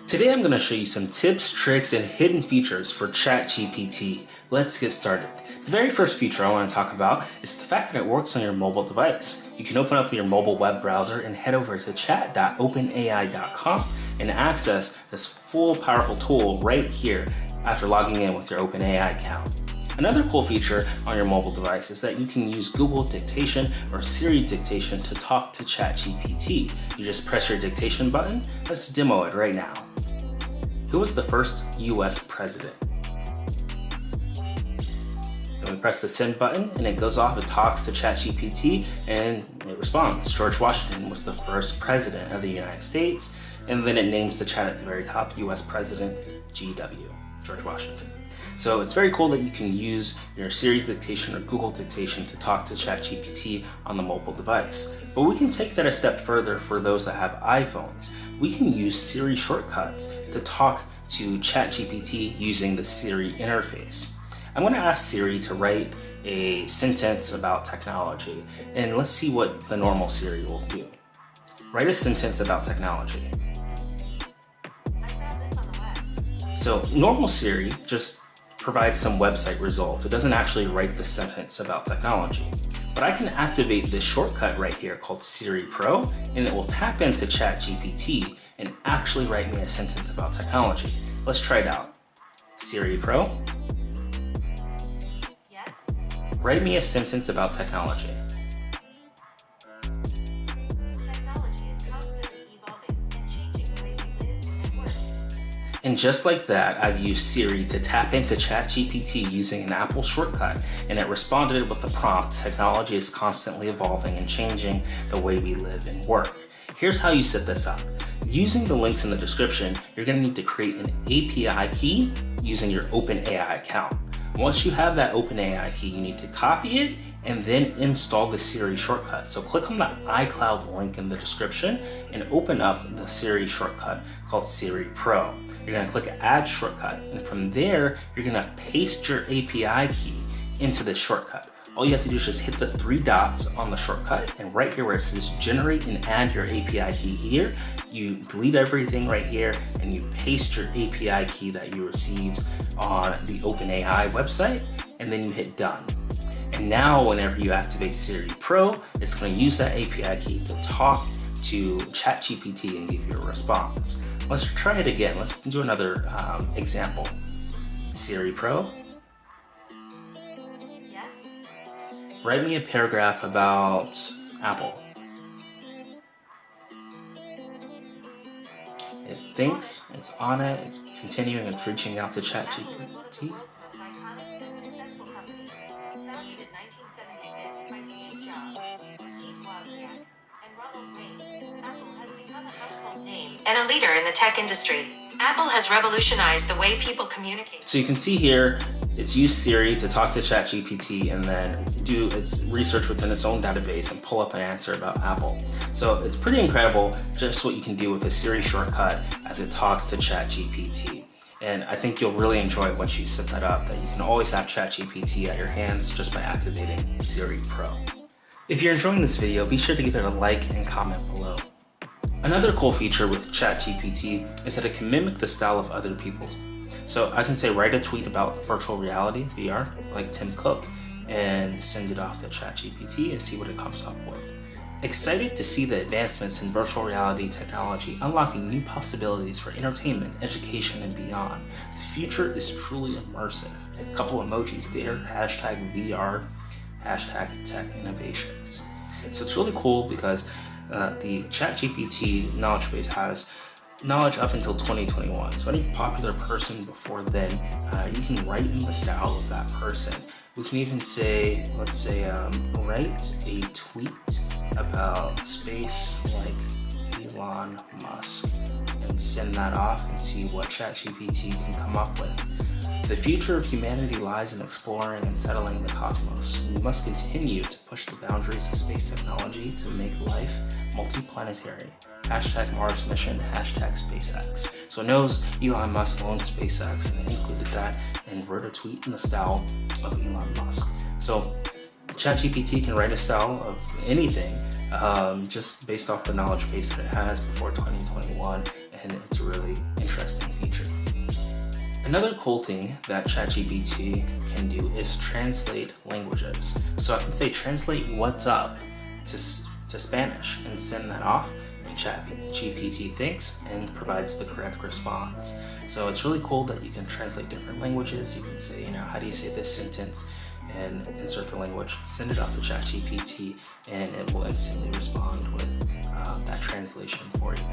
Today I'm going to show you some tips, tricks, and hidden features for ChatGPT. Let's get started. The very first feature I want to talk about is the fact that it works on your mobile device. You can open up your mobile web browser and head over to chat.openai.com and access this full powerful tool right here after logging in with your OpenAI account. Another cool feature on your mobile device is that you can use Google Dictation or Siri Dictation to talk to ChatGPT. You just press your dictation button. Let's demo it right now. Who was the first US president? Then we press the send button and it goes off, it talks to ChatGPT and it responds. George Washington was the first president of the United States, and then it names the chat at the very top, US President GW, George Washington. So it's very cool that you can use your Siri Dictation or Google Dictation to talk to ChatGPT on the mobile device. But we can take that a step further for those that have iPhones. We can use Siri shortcuts to talk to ChatGPT using the Siri interface. I'm going to ask Siri to write a sentence about technology, and let's see what the normal Siri will do. Write a sentence about technology. So normal Siri just provides some website results. It doesn't actually write the sentence about technology. But I can activate this shortcut right here called Siri Pro, and it will tap into ChatGPT and actually write me a sentence about technology. Let's try it out. Siri Pro. Yes. Write me a sentence about technology. Technology is constantly evolving and changing the way we live and work. And just like that, I've used Siri to tap into ChatGPT using an Apple shortcut, and it responded with the prompt, technology is constantly evolving and changing the way we live and work. Here's how you set this up. Using the links in the description, you're going to need to create an API key using your OpenAI account. Once you have that OpenAI key, you need to copy it and then install the Siri shortcut. So click on the iCloud link in the description and open up the Siri shortcut called Siri Pro. You're gonna click Add Shortcut, and from there, you're gonna paste your API key into this shortcut. All you have to do is just hit the three dots on the shortcut, and right here where it says generate and add your API key here, you delete everything right here and you paste your API key that you received on the OpenAI website, and then you hit done. And now whenever you activate Siri Pro, it's going to use that API key to talk to ChatGPT and give you a response. Let's try it again. Let's do another example. Siri Pro. Yes. Write me a paragraph about Apple. It thinks, it's on it, it's continuing, it's reaching out to Apple is one of the ChatGPT. world's most iconic and successful companies. Founded in 1976 by Steve Jobs, Steve Wozniak, and Ronald Wayne, Apple has become a household name and a leader in the tech industry. Apple has revolutionized the way people communicate. So you can see here, it's used Siri to talk to ChatGPT and then do its research within its own database and pull up an answer about Apple. So it's pretty incredible just what you can do with a Siri shortcut as it talks to ChatGPT. And I think you'll really enjoy it once you set that up, that you can always have ChatGPT at your hands just by activating Siri Pro. If you're enjoying this video, be sure to give it a like and comment below. Another cool feature with ChatGPT is that it can mimic the style of other people's. So I can say write a tweet about virtual reality, VR, like Tim Cook, and send it off to ChatGPT and see what it comes up with. Excited to see the advancements in virtual reality technology unlocking new possibilities for entertainment, education, and beyond. The future is truly immersive. A couple emojis there, hashtag VR, hashtag tech innovations. So it's really cool because the ChatGPT knowledge base has knowledge up until 2021. So any popular person before then, you can write in the style of that person. We can even say, let's say, write a tweet about space like Elon Musk and send that off and see what ChatGPT can come up with. The future of humanity lies in exploring and settling the cosmos. We must continue to push the boundaries of space technology to make life multiplanetary. Hashtag Mars mission, hashtag SpaceX. So it knows Elon Musk owns SpaceX and it included that and wrote a tweet in the style of Elon Musk. So ChatGPT can write a style of anything just based off the knowledge base that it has before 2021, and it's really interesting. Another cool thing that ChatGPT can do is translate languages. So I can say translate what's up to Spanish and send that off, and ChatGPT thinks and provides the correct response. So it's really cool that you can translate different languages. You can say, how do you say this sentence, and insert the language, send it off to ChatGPT, and it will instantly respond with that translation for you.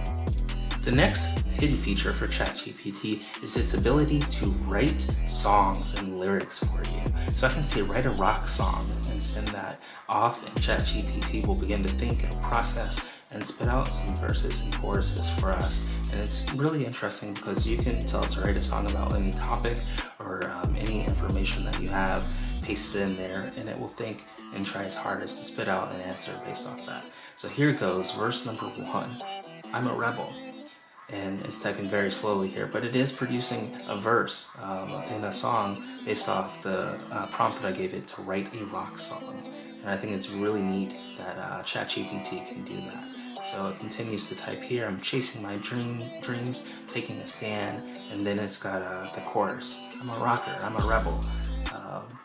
The next hidden feature for ChatGPT is its ability to write songs and lyrics for you. So I can say write a rock song and send that off, and ChatGPT will begin to think and process and spit out some verses and choruses for us. And it's really interesting because you can tell it to write a song about any topic or any information that you have, paste it in there, and it will think and try its hardest to spit out an answer based off that. So here goes, verse number 1. I'm a rebel. And it's typing very slowly here, but it is producing a verse in a song based off the prompt that I gave it to write a rock song. And I think it's really neat that ChatGPT can do that. So it continues to type here, I'm chasing my dreams, taking a stand, and then it's got the chorus. I'm a rocker, I'm a rebel,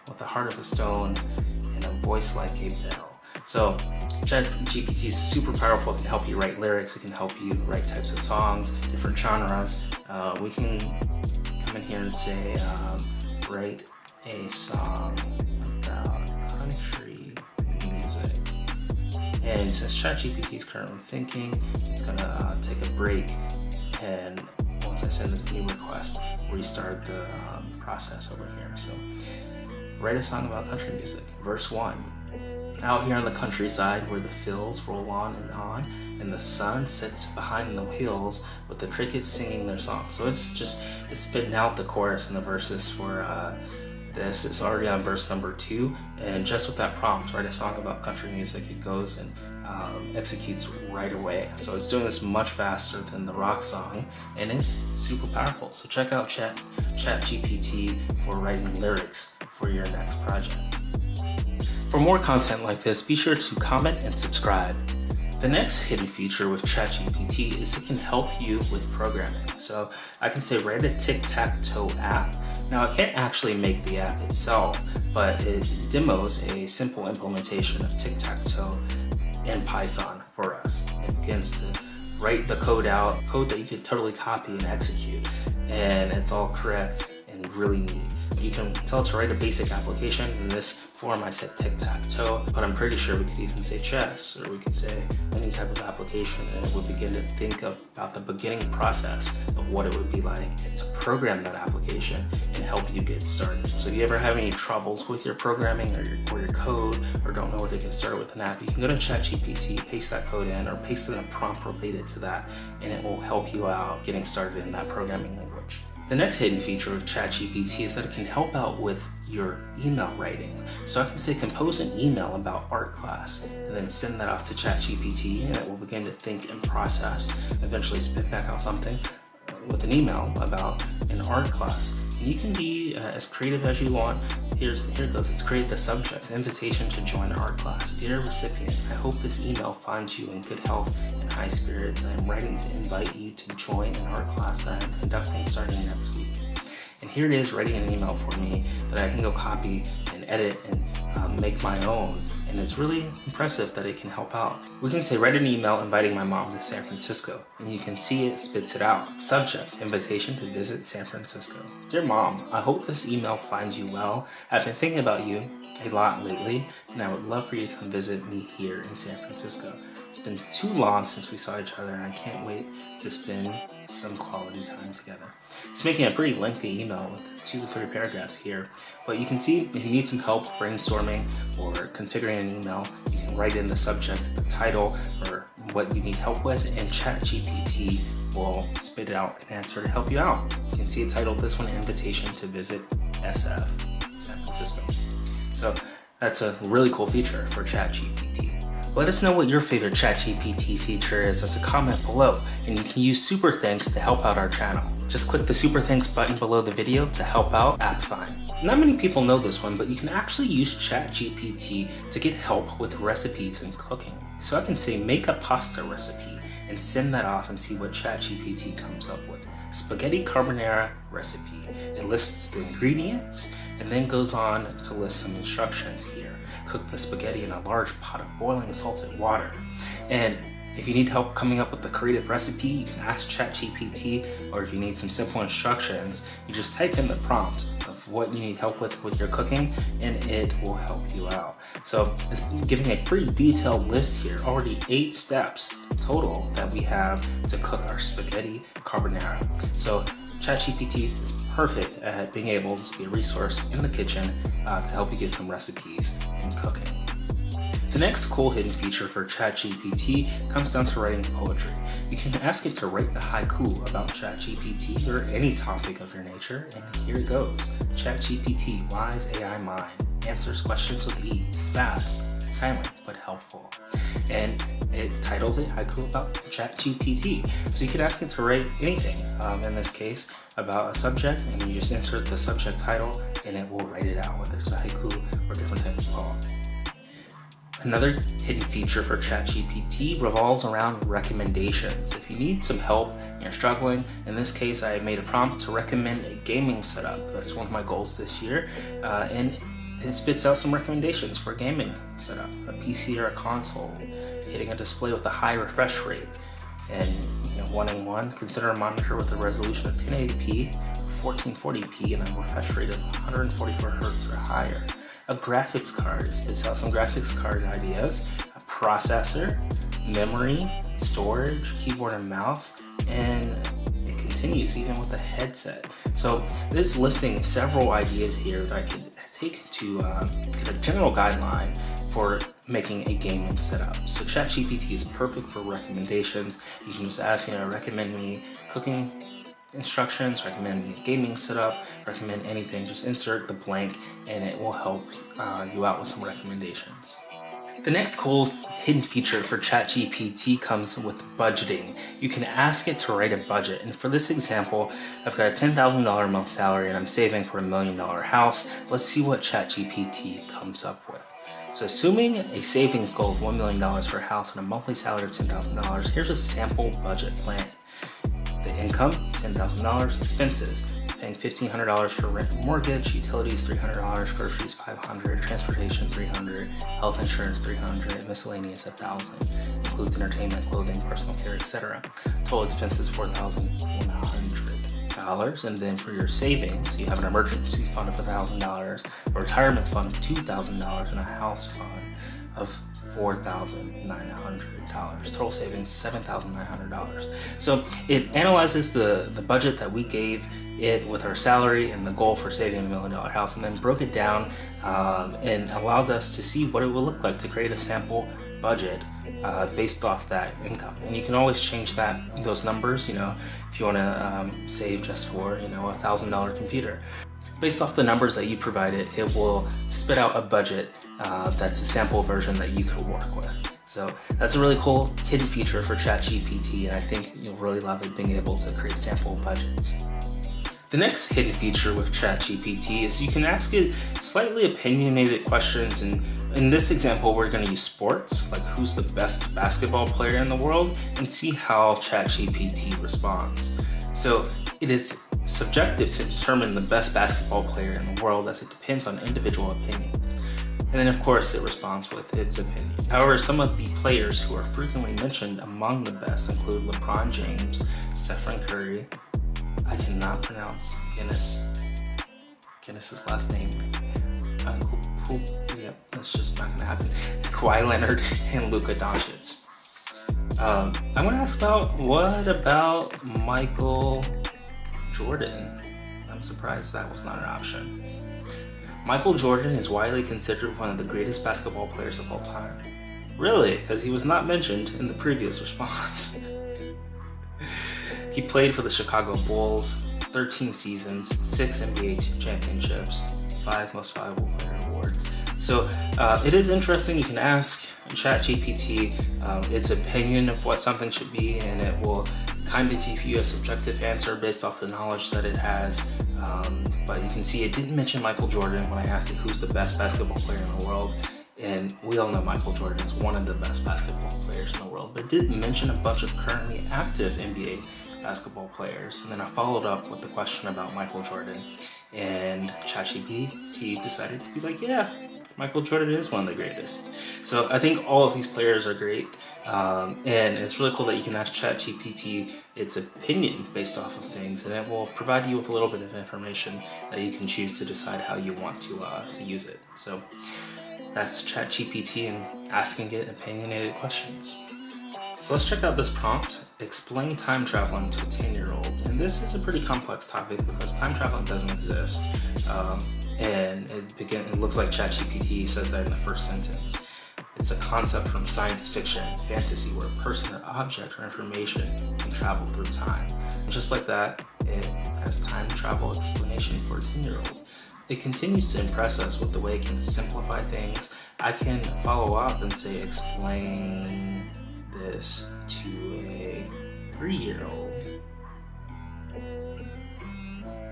with a heart of a stone and a voice like a bell. So ChatGPT is super powerful. It can help you write lyrics. It can help you write types of songs, different genres. We can come in here and say, write a song about country music. And since ChatGPT is currently thinking, it's gonna take a break. And once I send this new request, restart the process over here. So write a song about country music. Verse 1. Out here on the countryside where the fields roll on, and the sun sits behind the hills with the crickets singing their song. So it's spitting out the chorus and the verses for this. It's already on verse number 2, and just with that prompt, write a song about country music, it goes and executes right away. So it's doing this much faster than the rock song, and it's super powerful. So check out ChatGPT for writing lyrics for your next project. For more content like this, be sure to comment and subscribe. The next hidden feature with ChatGPT is it can help you with programming. So I can say write a tic-tac-toe app. Now I can't actually make the app itself, but it demos a simple implementation of tic-tac-toe in Python for us. It begins to write the code out, code that you could totally copy and execute, and it's all correct and really neat. You can tell it to write a basic application. In this form I said tic-tac-toe, but I'm pretty sure we could even say chess, or we could say any type of application, and it would begin to think about the beginning process of what it would be like to program that application and help you get started. So if you ever have any troubles with your programming or your code, or don't know where to get started with an app, you can go to ChatGPT, paste that code in, or paste in a prompt related to that, and it will help you out getting started in that programming language. The next hidden feature of ChatGPT is that it can help out with your email writing. So I can say compose an email about art class, and then send that off to ChatGPT, and it will begin to think and process, eventually spit back out something with an email about an art class. And you can be as creative as you want. Here it goes. Let's create the subject, invitation to join art class. Dear recipient, I hope this email finds you in good health and high spirits. I am writing to invite you to join an art class that I am conducting starting next week. And here it is writing an email for me that I can go copy and edit and make my own. And it's really impressive that it can help out. We can say write an email inviting my mom to San Francisco, and you can see it spits it out. Subject, invitation to visit San Francisco. Dear Mom, I hope this email finds you well. I've been thinking about you a lot lately, and I would love for you to come visit me here in San Francisco. It's been too long since we saw each other, and I can't wait to spend some quality time together. It's making a pretty lengthy email with 2 to 3 paragraphs here, but you can see if you need some help brainstorming or configuring an email, you can write in the subject, the title, or what you need help with, and ChatGPT will spit out an answer to help you out. You can see it titled this one, Invitation to Visit SF San Francisco. So that's a really cool feature for ChatGPT. Let us know what your favorite ChatGPT feature is as a comment below, and you can use super thanks to help out our channel. Just click the super thanks button below the video to help out AppFind. Not many people know this one, but you can actually use ChatGPT to get help with recipes and cooking. So I can say make a pasta recipe and send that off and see what ChatGPT comes up with. spaghetti carbonara recipe. It lists the ingredients and then goes on to list some instructions here. Cook the spaghetti in a large pot of boiling salted water. And if you need help coming up with the creative recipe, you can ask ChatGPT, or if you need some simple instructions, you just type in the prompt of what you need help with your cooking, and it will help you out. So it's giving a pretty detailed list here, already 8 steps total that we have to cook our spaghetti carbonara. So ChatGPT is perfect at being able to be a resource in the kitchen to help you get some recipes in cooking. The next cool hidden feature for ChatGPT comes down to writing poetry. You can ask it to write a haiku about ChatGPT or any topic of your nature, and here it goes. ChatGPT, wise AI mind, answers questions with ease, fast, silent, but helpful. And it titles it haiku about ChatGPT. So you could ask it to write anything, in this case, about a subject, and you just insert the subject title, and it will write it out, whether it's a haiku or different type of poem. Another hidden feature for ChatGPT revolves around recommendations. If you need some help and you're struggling, in this case I made a prompt to recommend a gaming setup. That's one of my goals this year, and it spits out some recommendations for a gaming setup, a PC or a console, hitting a display with a high refresh rate, and wanting one, consider a monitor with a resolution of 1080p, 1440p, and a refresh rate of 144 Hz or higher. A graphics card, it spits out some graphics card ideas, a processor, memory, storage, keyboard and mouse, and it continues even with a headset. So this is listing several ideas here that I could take to get a general guideline for making a gaming setup. So ChatGPT is perfect for recommendations. You can just ask, recommend me cooking instructions, recommend me a gaming setup, recommend anything, just insert the blank and it will help you out with some recommendations. The next cool hidden feature for ChatGPT comes with budgeting. You can ask it to write a budget, and for this example, I've got a $10,000 a month salary and I'm saving for $1 million house. Let's see what ChatGPT comes up with. So assuming a savings goal of $1 million for a house and a monthly salary of $10,000, here's a sample budget plan. The income, $10,000. Expenses, paying $1,500 for rent and mortgage, utilities $300, groceries $500, transportation $300, health insurance $300, miscellaneous $1,000. Includes entertainment, clothing, personal care, etc. Total expenses $4,100. And then for your savings, you have an emergency fund of $1,000, a retirement fund of $2,000, and a house fund of $4,900. Total savings $7,900. So it analyzes the budget that we gave it with our salary and the goal for saving $1 million house, and then broke it down and allowed us to see what it would look like to create a sample budget based off that income. And you can always change those numbers, if you want to save just for $1,000 computer. Based off the numbers that you provided, it will spit out a budget that's a sample version that you could work with. So that's a really cool hidden feature for ChatGPT, and I think you'll really love it being able to create sample budgets. The next hidden feature with ChatGPT is you can ask it slightly opinionated questions, and in this example we're going to use sports, like who's the best basketball player in the world, and see how ChatGPT responds. So it is subjective to determine the best basketball player in the world, as it depends on individual opinions. And then of course it responds with its opinion. However, some of the players who are frequently mentioned among the best include LeBron James, Stephen Curry, I cannot pronounce Guinness's last name. That's just not gonna happen. Kawhi Leonard and Luka Doncic. I'm gonna ask what about Michael Jordan? I'm surprised that was not an option. Michael Jordan is widely considered one of the greatest basketball players of all time. Really? Because he was not mentioned in the previous response. He played for the Chicago Bulls, 13 seasons, 6 NBA championships, 5 most valuable player awards. So it is interesting. You can ask ChatGPT its opinion of what something should be, and it will kind of give you a subjective answer based off the knowledge that it has. But you can see it didn't mention Michael Jordan when I asked it who's the best basketball player in the world. And we all know Michael Jordan is one of the best basketball players in the world, but it did mention a bunch of currently active NBA basketball players. And then I followed up with the question about Michael Jordan, and ChatGPT decided to be like, yeah, Michael Jordan is one of the greatest. So I think all of these players are great, and it's really cool that you can ask ChatGPT its opinion based off of things, and it will provide you with a little bit of information that you can choose to decide how you want to use it. So that's ChatGPT and asking it opinionated questions. So let's check out this prompt. Explain time traveling to a 10-year-old. And this is a pretty complex topic because time traveling doesn't exist. And it looks like ChatGPT says that in the first sentence. It's a concept from science fiction and fantasy where a person or object or information can travel through time. And just like that, it has time travel explanation for a 10-year-old. It continues to impress us with the way it can simplify things. I can follow up and say, explain this to a 3-year-old,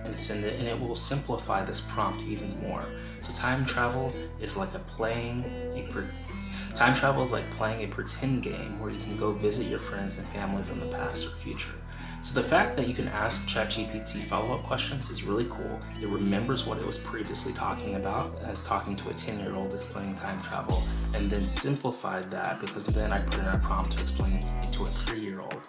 and send it, and it will simplify this prompt even more. So time travel is like playing a pretend game where you can go visit your friends and family from the past or future. So the fact that you can ask ChatGPT follow-up questions is really cool. It remembers what it was previously talking about as talking to a 10-year-old explaining time travel, and then simplified that because then I put in a prompt to explain it to a 3-year-old.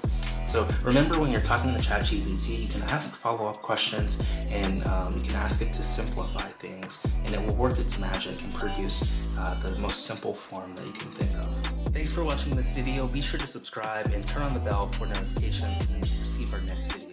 So remember, when you're talking to ChatGPT, you can ask follow-up questions, and you can ask it to simplify things, and it will work its magic and produce the most simple form that you can think of. Thanks for watching this video. Be sure to subscribe and turn on the bell for notifications and receive our next video.